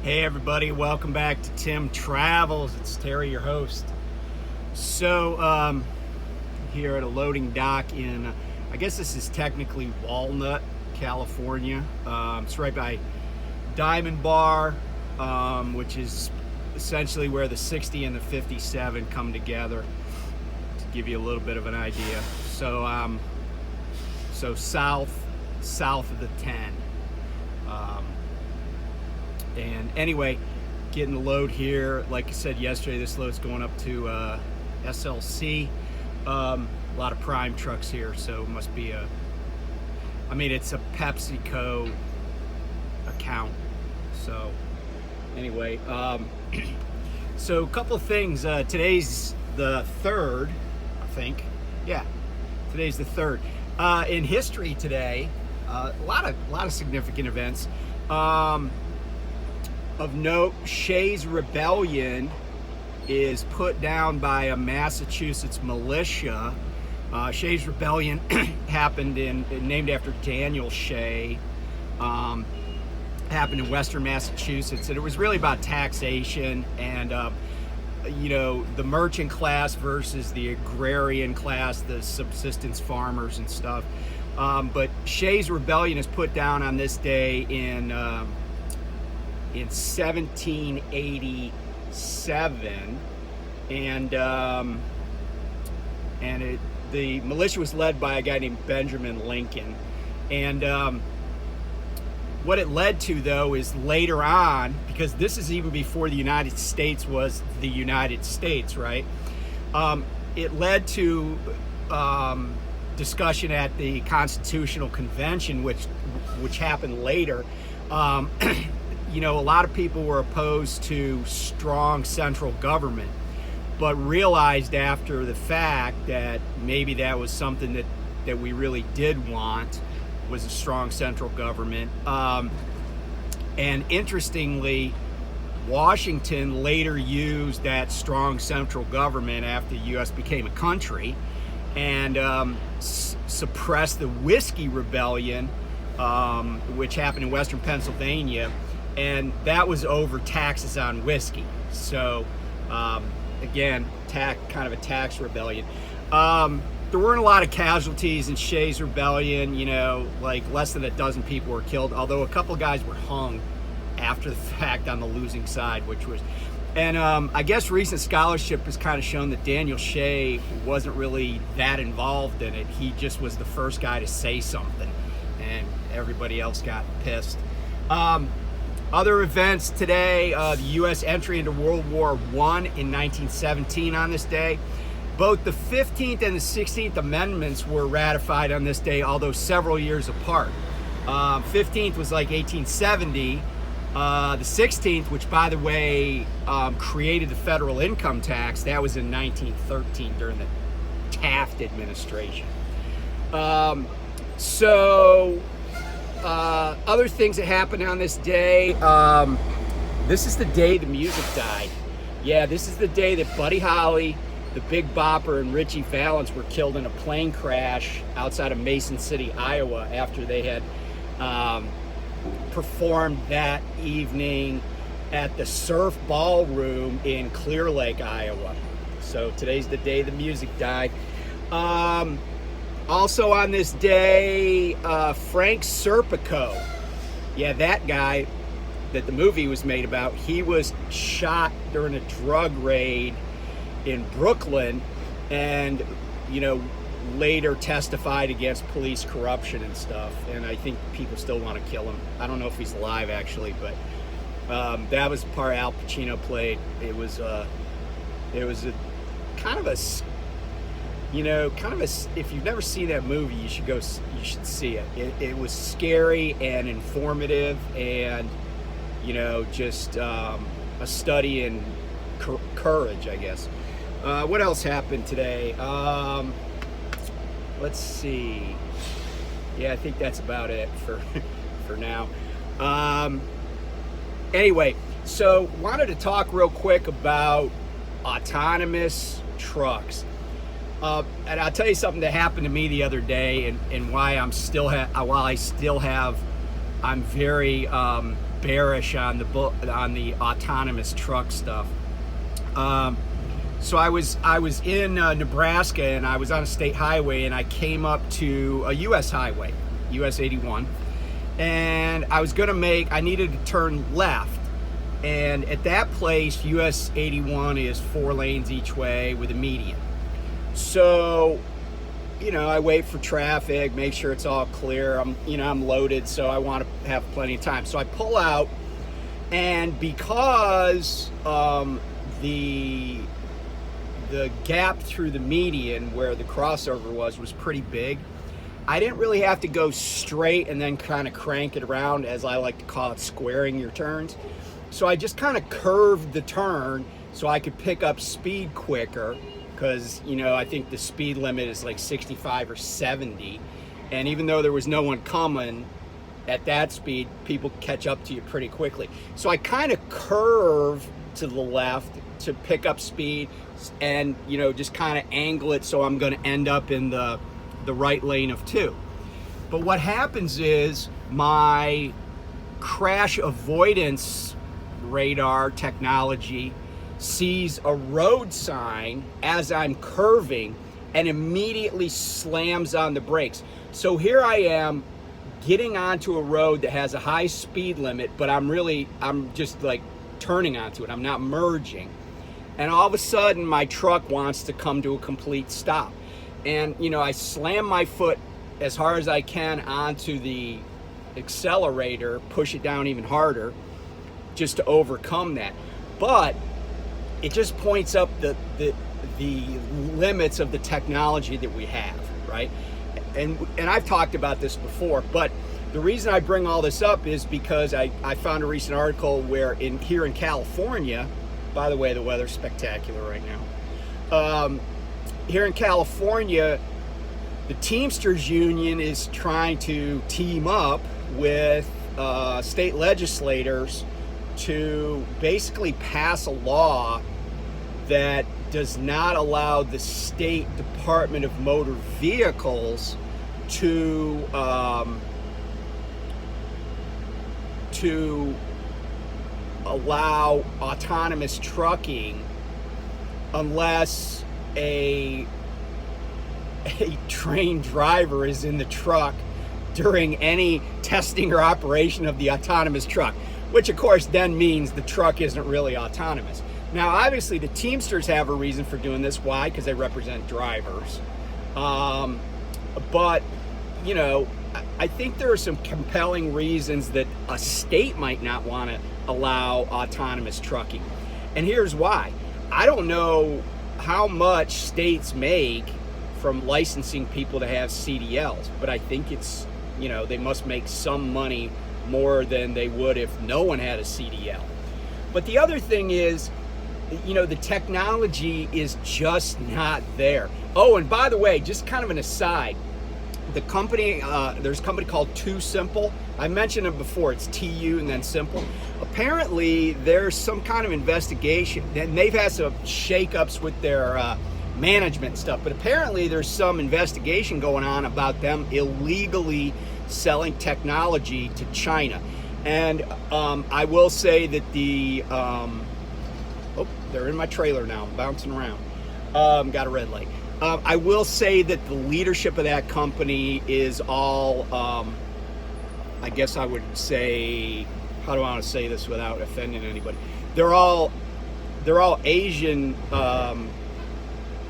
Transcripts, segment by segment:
Hey everybody, welcome back to Tim Travels. It's Terry, your host. So, here at a loading dock in, I guess this is technically Walnut, California. It's right by Diamond Bar, which is essentially where the 60 and the 57 come together, to give you a little bit of an idea. So, south of the 10. And anyway, getting the load here. Like I said yesterday, this load's going up to SLC. A lot of prime trucks here, so it must be it's a PepsiCo account. So anyway, so a couple of things. Today's the 3rd, I think. Yeah, today's the 3rd. In history today, a lot of significant events. Of note, Shays' Rebellion is put down by a Massachusetts militia. Shays' Rebellion happened named after Daniel Shay. Happened in Western Massachusetts, and it was really about taxation and the merchant class versus the agrarian class, the subsistence farmers and stuff. But Shays' Rebellion is put down on this day in 1787, and the militia was led by a guy named Benjamin Lincoln. And what it led to, though, is later on, because this is even before the United States was the United States, right? It led to discussion at the Constitutional Convention, which happened later. A lot of people were opposed to strong central government, but realized after the fact that maybe that was something that we really did want, was a strong central government. And interestingly, Washington later used that strong central government after the U.S. became a country and suppressed the Whiskey Rebellion, which happened in Western Pennsylvania. And that was over taxes on whiskey. So, again, kind of a tax rebellion. There weren't a lot of casualties in Shays' Rebellion. Like less than a dozen people were killed, although a couple guys were hung after the fact on the losing side, and I guess recent scholarship has kind of shown that Daniel Shay wasn't really that involved in it. He just was the first guy to say something, and everybody else got pissed. Other events today, the U.S. entry into World War I in 1917 on this day. Both the 15th and the 16th Amendments were ratified on this day, although several years apart. 15th was like 1870. The 16th, which by the way created the federal income tax, that was in 1913 during the Taft administration. Other things that happened on this day, this is the day the music died. Yeah, this is the day that Buddy Holly, the Big Bopper, and Ritchie Valens were killed in a plane crash outside of Mason City, Iowa, after they had performed that evening at the Surf Ballroom in Clear Lake, Iowa. So today's the day the music died. Also on this day, Frank Serpico, yeah, that guy that the movie was made about, he was shot during a drug raid in Brooklyn and, later testified against police corruption and stuff. And I think people still want to kill him. I don't know if he's alive, actually, but that was the part Al Pacino played. It was a kind of a if you've never seen that movie, you should see it. It was scary and informative, and just a study in courage, I guess. What else happened today? Let's see. Yeah, I think that's about it for now. Anyway, so wanted to talk real quick about autonomous trucks. And I'll tell you something that happened to me the other day, and why I'm very bearish on the autonomous truck stuff. So I was in Nebraska, and I was on a state highway, and I came up to a U.S. highway, US 81, and I needed to turn left. And at that place, US 81 is 4 lanes each way with a median. So, I wait for traffic, make sure it's all clear. I'm loaded, so I want to have plenty of time. So I pull out, and because the gap through the median where the crossover was pretty big, I didn't really have to go straight and then kind of crank it around, as I like to call it, squaring your turns. So I just kind of curved the turn so I could pick up speed quicker, because I think the speed limit is like 65 or 70, and even though there was no one coming at that speed, people catch up to you pretty quickly. So I kind of curve to the left to pick up speed, and just kind of angle it so I'm going to end up in the right lane of 2. But what happens is my crash avoidance radar technology sees a road sign as I'm curving and immediately slams on the brakes. So here I am getting onto a road that has a high speed limit, but I'm just like turning onto it. I'm not merging. And all of a sudden my truck wants to come to a complete stop. And I slam my foot as hard as I can onto the accelerator, push it down even harder just to overcome that. But it just points up the limits of the technology that we have, right? And I've talked about this before, but the reason I bring all this up is because I found a recent article where here in California, by the way, the weather's spectacular right now. Here in California, the Teamsters Union is trying to team up with state legislators to basically pass a law that does not allow the State Department of Motor Vehicles to allow autonomous trucking unless a trained driver is in the truck during any testing or operation of the autonomous truck, which of course then means the truck isn't really autonomous. Now, obviously, the Teamsters have a reason for doing this. Why? Because they represent drivers. But, I think there are some compelling reasons that a state might not want to allow autonomous trucking. And here's why. I don't know how much states make from licensing people to have CDLs, but I think it's, they must make some money more than they would if no one had a CDL. But the other thing is, the technology is just not there. Oh, and by the way, just kind of an aside, the company, there's a company called TuSimple. I mentioned it before. It's TU and then Simple. Apparently, there's some kind of investigation, and they've had some shakeups with their management stuff, but apparently there's some investigation going on about them illegally selling technology to China. And I will say that they're in my trailer now. I'm bouncing around. Got a red light. I will say that the leadership of that company is all, I guess I would say, how do I want to say this without offending anybody? They're all Asian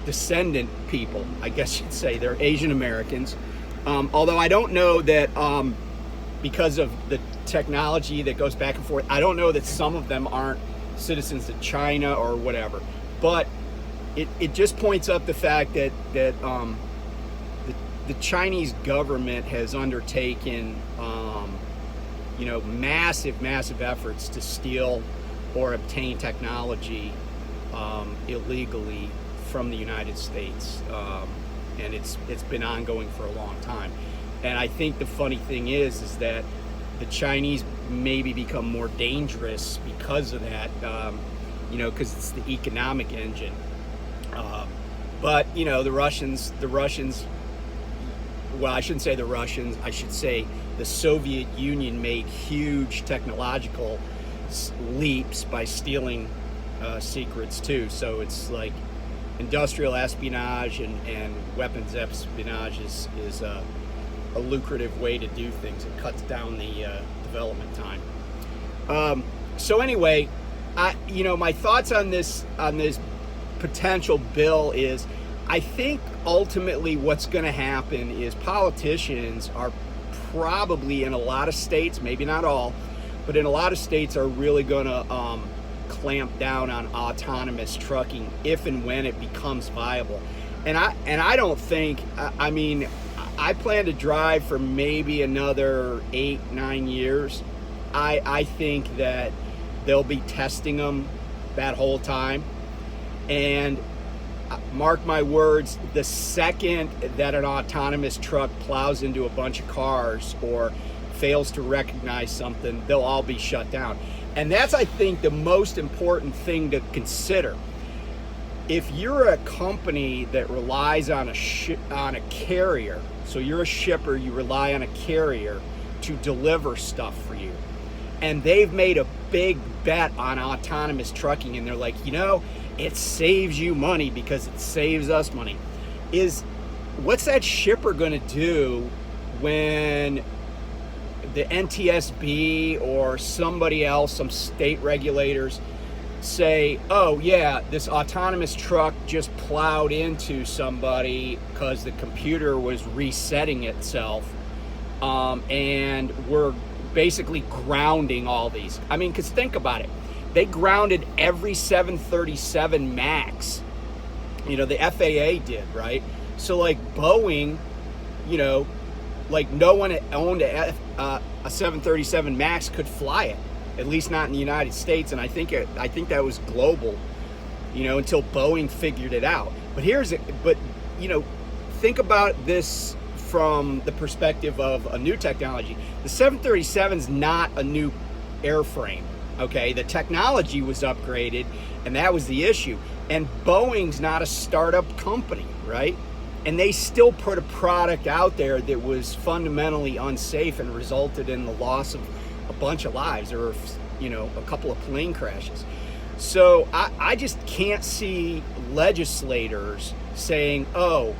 descendant people, I guess you'd say. They're Asian Americans. Although I don't know that because of the technology that goes back and forth, I don't know that some of them aren't citizens of China or whatever. But it just points up the fact that the Chinese government has undertaken massive efforts to steal or obtain technology illegally from the United States, and it's been ongoing for a long time. And I think the funny thing is that the Chinese maybe become more dangerous because of that, because it's the economic engine. But the Russians, well, I shouldn't say the Russians, I should say the Soviet Union made huge technological leaps by stealing secrets too. So it's like industrial espionage and weapons espionage is a lucrative way to do things. It cuts down the development time. So anyway, my thoughts on this potential bill is, I think ultimately what's going to happen is politicians are probably in a lot of states, maybe not all, but in a lot of states are really going to clamp down on autonomous trucking if and when it becomes viable. And I don't think, I plan to drive for maybe another 8-9 years. I think that they'll be testing them that whole time. And mark my words, the second that an autonomous truck plows into a bunch of cars or fails to recognize something, they'll all be shut down. And that's, I think, the most important thing to consider. If you're a company that relies on a carrier, so you're a shipper, you rely on a carrier to deliver stuff for you, and they've made a big bet on autonomous trucking, and they're like, it saves you money because it saves us money. What's that shipper going to do when the NTSB or somebody else, some state regulators, say, oh yeah, this autonomous truck just plowed into somebody because the computer was resetting itself, and we're basically grounding all these? Because think about it. They grounded every 737 MAX. The FAA did, right? So like Boeing, like no one owned a 737 MAX could fly it, at least not in the United States. And I think that was global, until Boeing figured it out. But think about this from the perspective of a new technology. The 737 is not a new airframe. Okay, the technology was upgraded, and that was the issue. And Boeing's not a startup company, right? And they still put a product out there that was fundamentally unsafe and resulted in the loss of a bunch of lives, or a couple of plane crashes. So I just can't see legislators saying, oh,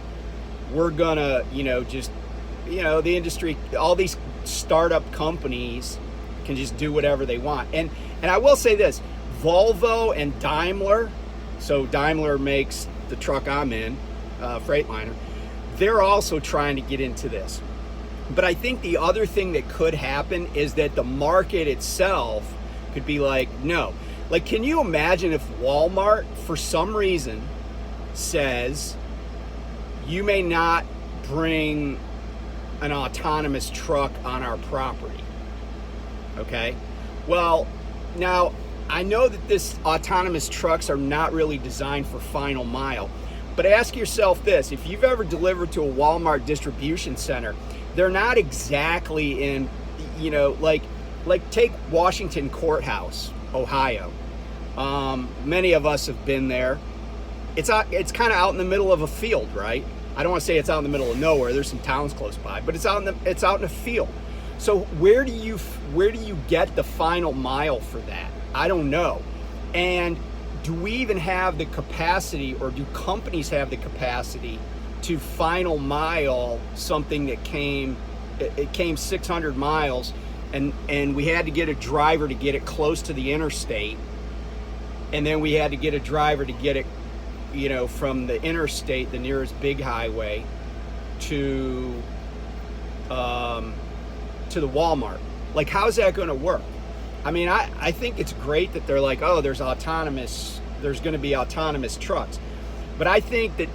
we're gonna, the industry, all these startup companies can just do whatever they want. And I will say this, Volvo and Daimler, so Daimler makes the truck I'm in, Freightliner, they're also trying to get into this. But I think the other thing that could happen is that the market itself could be like, no. Like, can you imagine if Walmart, for some reason, says, you may not bring an autonomous truck on our property? Okay, well, now I know that this autonomous trucks are not really designed for final mile, but ask yourself this: if you've ever delivered to a Walmart distribution center, they're not exactly in, like take Washington Courthouse, Ohio. Many of us have been there. It's kind of out in the middle of a field, right? I don't want to say it's out in the middle of nowhere. There's some towns close by, but it's out in a field. So where do you get the final mile for that? I don't know. And do we even have the capacity, or do companies have the capacity to final mile something that came 600 miles and we had to get a driver to get it close to the interstate, and then we had to get a driver to get it, from the interstate, the nearest big highway, to the Walmart? Like, how's that going to work? I think it's great that they're like, oh, there's going to be autonomous trucks. But I think that,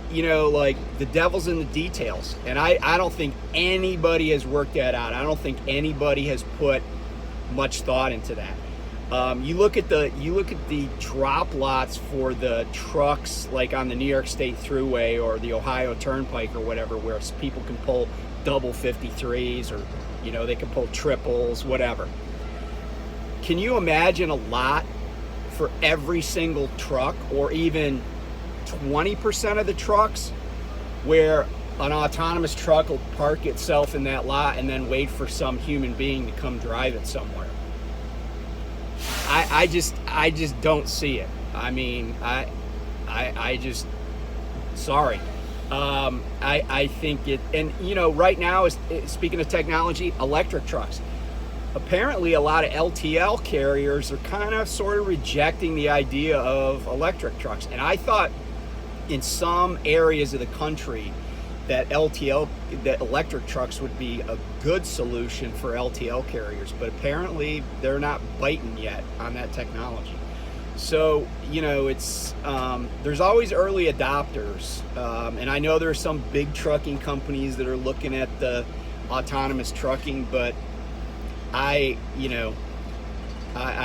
like, the devil's in the details. And I don't think anybody has worked that out. I don't think anybody has put much thought into that. You look at the drop lots for the trucks, like on the New York State Thruway or the Ohio Turnpike or whatever, where people can pull double 53s, or they can pull triples, whatever. Can you imagine a lot for every single truck, or even 20% of the trucks, where an autonomous truck will park itself in that lot and then wait for some human being to come drive it somewhere. I just don't see it. I mean, I just, sorry. I think it, and you know, right now, speaking of technology, electric trucks. Apparently, a lot of LTL carriers are kind of sort of rejecting the idea of electric trucks. And I thought in some areas of the country that electric trucks would be a good solution for LTL carriers, but apparently they're not biting yet on that technology. So, you know, it's there's always early adopters, and I know there are some big trucking companies that are looking at the autonomous trucking, but I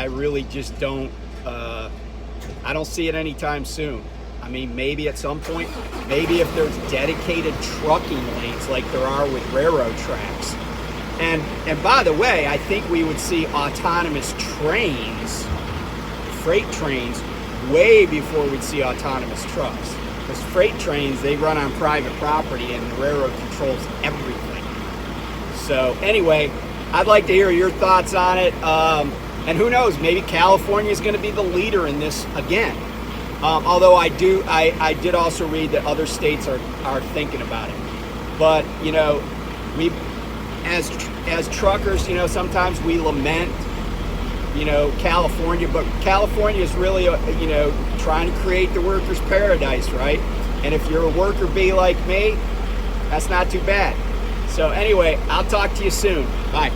really just don't I don't see it anytime soon. I mean, maybe at some point, maybe if there's dedicated trucking lanes like there are with railroad tracks. And by the way, I think we would see autonomous trains, freight trains, way before we'd see autonomous trucks. Because freight trains, they run on private property and the railroad controls everything. So anyway, I'd like to hear your thoughts on it. And who knows, maybe California is going to be the leader in this again. Although I did also read that other states are thinking about it. But, you know, we, as truckers, you know, sometimes we lament, you know, California, but California is really, you know, trying to create the workers' paradise, right? And if you're a worker bee like me, that's not too bad. So anyway, I'll talk to you soon. Bye.